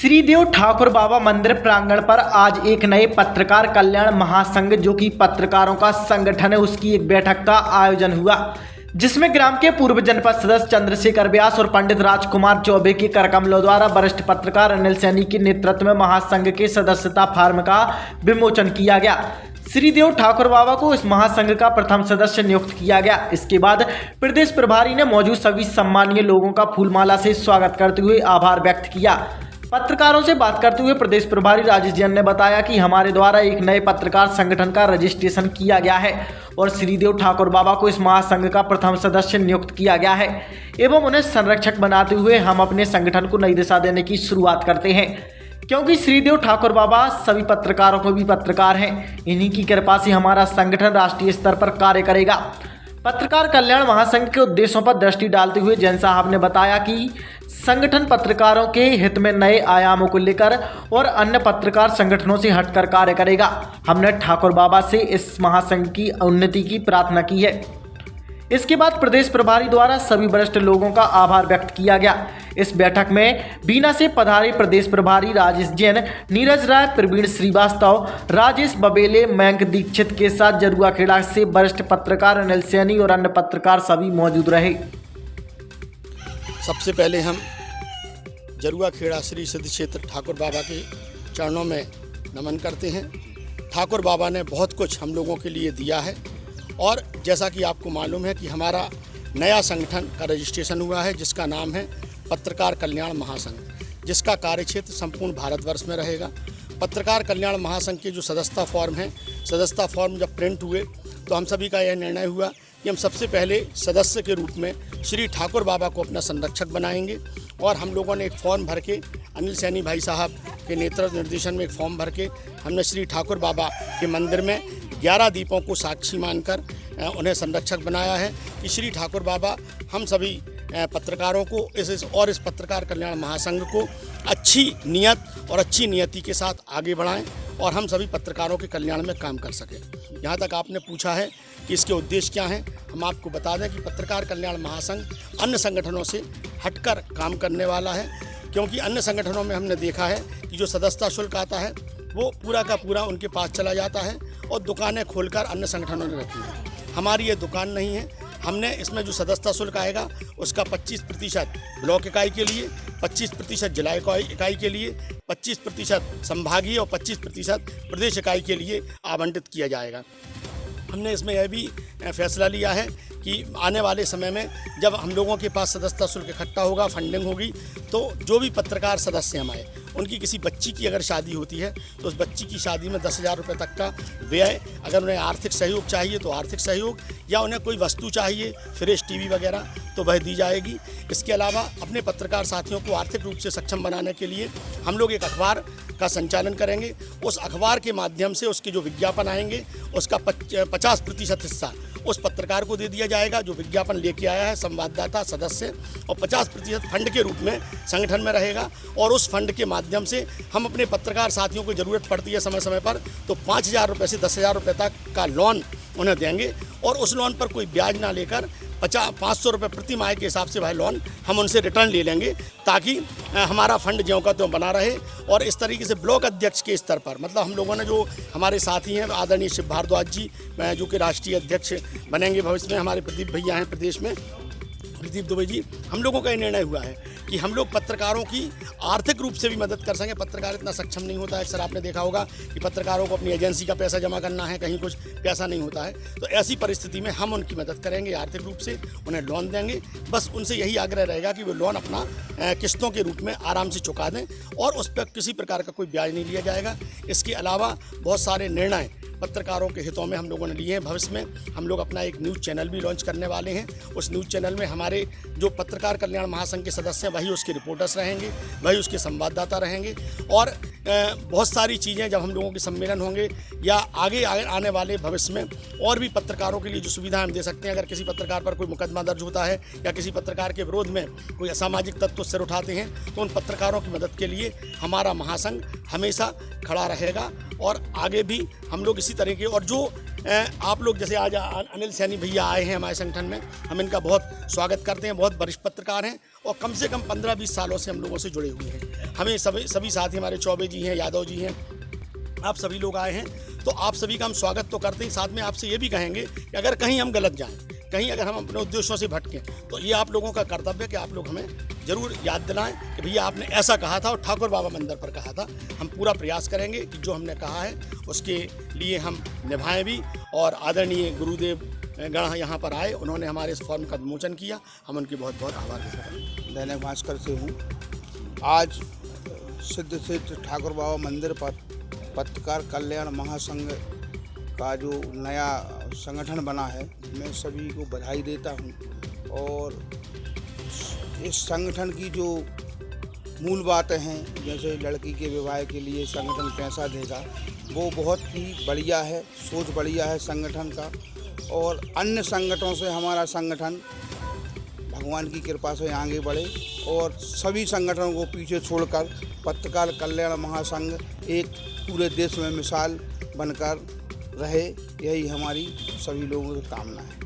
श्रीदेव ठाकुर बाबा मंदिर प्रांगण पर आज एक नए पत्रकार कल्याण महासंघ जो कि पत्रकारों का संगठन है उसकी एक बैठक का आयोजन हुआ, जिसमें ग्राम के पूर्व जनपद सदस्य चंद्रशेखर व्यास और पंडित राजकुमार चौबे के करकमलों द्वारा वरिष्ठ पत्रकार अनिल सैनी के नेतृत्व में महासंघ के सदस्यता फॉर्म का विमोचन किया गया। श्रीदेव ठाकुर बाबा को इस महासंघ का प्रथम सदस्य नियुक्त किया गया। इसके बाद प्रदेश प्रभारी ने मौजूद सभी सम्मानीय लोगों का फूलमाला से स्वागत करते हुए आभार व्यक्त किया। पत्रकारों से बात करते हुए प्रदेश प्रभारी राजेश जैन ने बताया कि हमारे द्वारा एक नए पत्रकार संगठन का रजिस्ट्रेशन किया गया है और श्रीदेव ठाकुर बाबा को इस महासंघ का प्रथम सदस्य नियुक्त किया गया है एवं उन्हें संरक्षक बनाते हुए हम अपने संगठन को नई दिशा देने की शुरुआत करते हैं, क्योंकि श्रीदेव ठाकुर बाबा सभी पत्रकारों को भी पत्रकार हैं। इन्हीं की कृपा से हमारा संगठन राष्ट्रीय स्तर पर कार्य करेगा। पत्रकार कल्याण महासंघ के उद्देश्यों पर दृष्टि डालते हुए जैन साहब ने बताया कि संगठन पत्रकारों के हित में नए आयामों को लेकर और अन्य पत्रकार संगठनों से हटकर कार्य करेगा। हमने ठाकुर बाबा से इस महासंघ की उन्नति की प्रार्थना की है। इसके बाद प्रदेश प्रभारी द्वारा सभी वरिष्ठ लोगों का आभार व्यक्त किया गया। इस बैठक में बीना से पधारे प्रदेश प्रभारी राजेश जैन, नीरज राय, प्रवीण श्रीवास्तव, राजेश बबेले, मयंक दीक्षित के साथ जरुआखेड़ा से वरिष्ठ पत्रकार अनिल सैनी और अन्य पत्रकार सभी मौजूद रहे। सबसे पहले हम जरुआखेड़ा श्री सिद्ध क्षेत्र ठाकुर बाबा के चरणों में नमन करते हैं। ठाकुर बाबा ने बहुत कुछ हम लोगों के लिए दिया है और जैसा कि आपको मालूम है कि हमारा नया संगठन का रजिस्ट्रेशन हुआ है जिसका नाम है पत्रकार कल्याण महासंघ, जिसका कार्यक्षेत्र संपूर्ण भारतवर्ष में रहेगा। पत्रकार कल्याण महासंघ के जो सदस्यता फॉर्म है, सदस्यता फॉर्म जब प्रिंट हुए तो हम सभी का यह निर्णय हुआ कि हम सबसे पहले सदस्य के रूप में श्री ठाकुर बाबा को अपना संरक्षक बनाएंगे और हम लोगों ने एक फॉर्म भर के अनिल सैनी भाई साहब के नेतृत्व निर्देशन में एक फॉर्म भर के हमने श्री ठाकुर बाबा के मंदिर में 11 दीपों को साक्षी मानकर उन्हें संरक्षक बनाया है कि श्री ठाकुर बाबा हम सभी पत्रकारों को इस पत्रकार कल्याण महासंघ को अच्छी नियत और अच्छी नियति के साथ आगे बढ़ाएं और हम सभी पत्रकारों के कल्याण में काम कर सकें। यहाँ तक आपने पूछा है कि इसके उद्देश्य क्या हैं, हम आपको बता दें कि पत्रकार कल्याण महासंघ अन्य संगठनों से हटकर काम करने वाला है, क्योंकि अन्य संगठनों में हमने देखा है कि जो सदस्यता शुल्क आता है वो पूरा का पूरा उनके पास चला जाता है और दुकानें खोलकर अन्य संगठनों ने रखी है। हमारी ये दुकान नहीं है। हमने इसमें जो सदस्यता शुल्क आएगा उसका 25% ब्लॉक इकाई के लिए, 25% जिला इकाई के लिए, 25% संभागीय और 25% प्रदेश इकाई के लिए आवंटित किया जाएगा। हमने इसमें यह भी फैसला लिया है कि आने वाले समय में जब हम लोगों के पास सदस्यता शुल्क इकट्ठा होगा, फंडिंग होगी, तो जो भी पत्रकार सदस्य हमारे उनकी किसी बच्ची की अगर शादी होती है तो उस बच्ची की शादी में 10,000 रुपये तक का व्यय, अगर उन्हें आर्थिक सहयोग चाहिए तो आर्थिक सहयोग, या उन्हें कोई वस्तु चाहिए फ्रिज टीवी वगैरह तो वह दी जाएगी। इसके अलावा अपने पत्रकार साथियों को आर्थिक रूप से सक्षम बनाने के लिए हम लोग एक अखबार का संचालन करेंगे। उस अखबार के माध्यम से उसके जो विज्ञापन आएंगे उसका 50% हिस्सा उस पत्रकार को दे दिया जाएगा जो विज्ञापन लेके आया है, संवाददाता सदस्य, और 50% फंड के रूप में संगठन में रहेगा। और उस फंड के माध्यम से हम अपने पत्रकार साथियों को ज़रूरत पड़ती है समय समय पर तो 5,000 रुपये से 10,000 रुपये तक का लोन उन्हें देंगे और उस लोन पर कोई ब्याज ना लेकर 500 रुपये प्रति माह के हिसाब से भाई लोन हम उनसे रिटर्न ले लेंगे, ताकि हमारा फंड ज्यों का त्यों बना रहे। और इस तरीके से ब्लॉक अध्यक्ष के स्तर पर, मतलब हम लोगों ने जो हमारे साथी हैं आदरणीय शिव भारद्वाज जी जो कि राष्ट्रीय अध्यक्ष बनेंगे भविष्य में, हमारे प्रदीप भैया हैं प्रदेश में, प्रदीप दुबे जी, हम लोगों का ये निर्णय हुआ है कि हम लोग पत्रकारों की आर्थिक रूप से भी मदद कर सकें। पत्रकार इतना सक्षम नहीं होता है, अक्सर आपने देखा होगा कि पत्रकारों को अपनी एजेंसी का पैसा जमा करना है, कहीं कुछ पैसा नहीं होता है, तो ऐसी परिस्थिति में हम उनकी मदद करेंगे आर्थिक रूप से, उन्हें लोन देंगे। बस उनसे यही आग्रह रहेगा कि वो लोन अपना किस्तों के रूप में आराम से चुका दें और उस पर किसी प्रकार का कोई ब्याज नहीं लिया जाएगा। इसके अलावा बहुत सारे निर्णय पत्रकारों के हितों में हम लोगों ने लिए हैं। भविष्य में हम लोग अपना एक न्यूज़ चैनल भी लॉन्च करने वाले हैं। उस न्यूज़ चैनल में हमारे जो पत्रकार कल्याण महासंघ के सदस्य हैं वही उसके रिपोर्टर्स रहेंगे, वही उसके संवाददाता रहेंगे। और बहुत सारी चीज़ें जब हम लोगों के सम्मेलन होंगे या आगे आने वाले भविष्य में और भी पत्रकारों के लिए जो सुविधाएं हम दे सकते हैं, अगर किसी पत्रकार पर कोई मुकदमा दर्ज होता है या किसी पत्रकार के विरोध में कोई असामाजिक तत्व सिर उठाते हैं तो उन पत्रकारों की मदद के लिए हमारा महासंघ हमेशा खड़ा रहेगा और आगे भी हम लोग इसी तरह के, और जो आप लोग जैसे आज अनिल सैनी भैया आए हैं हमारे संगठन में, हम इनका बहुत स्वागत करते हैं। बहुत वरिष्ठ पत्रकार हैं और कम से कम 15-20 सालों से हम लोगों से जुड़े हुए हैं। हमें सभी साथी, हमारे चौबे जी हैं, यादव जी हैं, आप सभी लोग आए हैं, तो आप सभी का हम स्वागत तो करते हैं। साथ में आपसे ये भी कहेंगे कि अगर कहीं हम गलत जाएं, कहीं अगर हम अपने उद्देश्यों से भटकें, तो ये आप लोगों का कर्तव्य है कि आप लोग हमें ज़रूर याद दिलाएं कि भैया आपने ऐसा कहा था और ठाकुर बाबा मंदिर पर कहा था। हम पूरा प्रयास करेंगे कि जो हमने कहा है उसके लिए हम निभाएं भी। और आदरणीय गुरुदेव गण यहाँ पर आए, उन्होंने हमारे इस फॉर्म का विमोचन किया, हम उनकी बहुत बहुत आभार व्यक्त करें। दैनिक भास्कर से हूँ। आज सिद्ध ठाकुर बाबा मंदिर पर पत्रकार कल्याण महासंघ का जो नया संगठन बना है, मैं सभी को बधाई देता हूँ। और इस संगठन की जो मूल बातें हैं, जैसे लड़की के विवाह के लिए संगठन पैसा देगा, वो बहुत ही बढ़िया है, सोच बढ़िया है संगठन का। और अन्य संगठनों से हमारा संगठन भगवान की कृपा से आगे बढ़े और सभी संगठनों को पीछे छोड़कर पत्रकार कल्याण महासंघ एक पूरे देश में मिसाल बनकर रहे, यही हमारी सभी लोगों की कामना है।